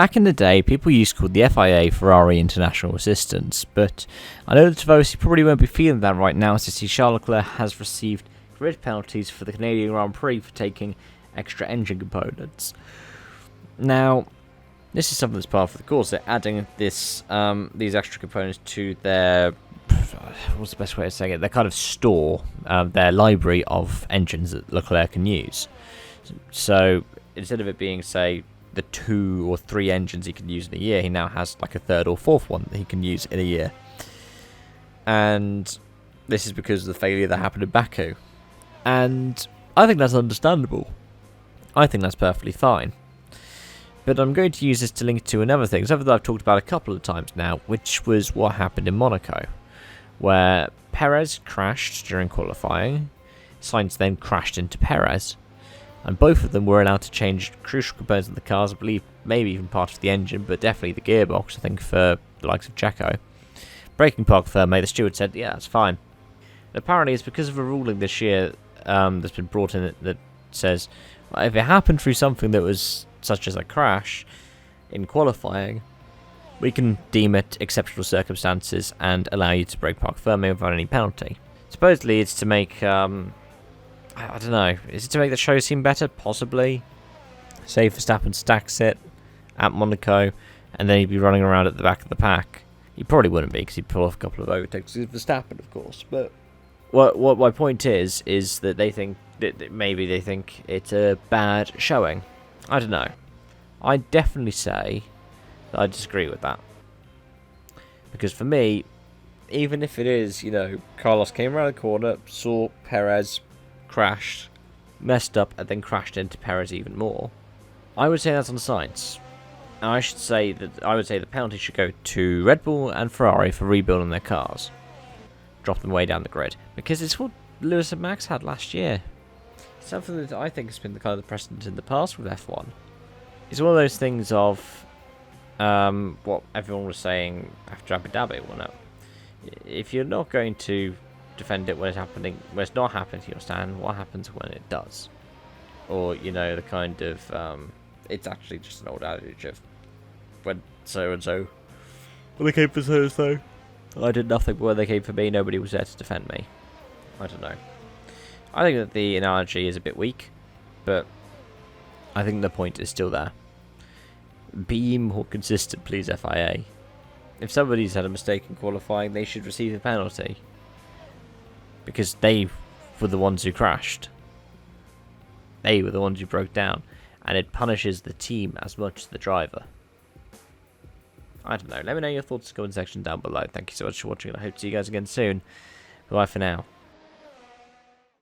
Back in the day, people used to call the FIA Ferrari International Assistance, but I know that Tavosi probably won't be feeling that right now, since Charles Leclerc has received grid penalties for the Canadian Grand Prix for taking extra engine components. Now, this is something that's part of the course. They're adding these extra components to their, what's the best way of saying it? Their kind of store, their library of engines that Leclerc can use. So instead of it being, say, the 2 or 3 engines he can use in a year, he now has like a 3rd or 4th one that he can use in a year. And this is because of the failure that happened in Baku. And I think that's understandable. I think that's perfectly fine. But I'm going to use this to link to another thing, something that I've talked about a couple of times now, which was what happened in Monaco, where Perez crashed during qualifying, Sainz then crashed into Perez, and both of them were allowed to change crucial components of the cars, I believe maybe even part of the engine, but definitely the gearbox, I think, for the likes of Checo. Braking park firmly, the steward said, yeah, that's fine. And apparently it's because of a ruling this year that's been brought in that says, well, if it happened through something that was such as a crash in qualifying, we can deem it exceptional circumstances and allow you to brake park firmly without any penalty. Supposedly it's to make, I don't know, is it to make the show seem better? Possibly. Say Verstappen stacks it at Monaco, and then he'd be running around at the back of the pack. He probably wouldn't be, because he'd pull off a couple of overtakes with Verstappen, of course. But what my point is that they think that maybe they think it's a bad showing. I don't know. I definitely say that I disagree with that. Because for me, even if it is, Carlos came around the corner, saw Perez, crashed, messed up, and then crashed into Perez even more, I would say that's on the Sainz. And I would say the penalty should go to Red Bull and Ferrari for rebuilding their cars. Drop them way down the grid. Because it's what Lewis and Max had last year. Something that I think has been the kind of precedent in the past with F1. It's one of those things of what everyone was saying after Abu Dhabi. Well, no. If you're not going to defend it when it's not happening to your stand, what happens when it does? Or, the kind of, it's actually just an old adage of, when so-and-so, when they came for so-and-so, I did nothing, but when they came for me, nobody was there to defend me. I don't know. I think that the analogy is a bit weak, but I think the point is still there. Be more consistent, please, FIA. If somebody's had a mistake in qualifying, they should receive a penalty. Because they were the ones who crashed. They were the ones who broke down. And it punishes the team as much as the driver. I don't know. Let me know your thoughts in the comment section down below. Thank you so much for watching, and I hope to see you guys again soon. Bye for now.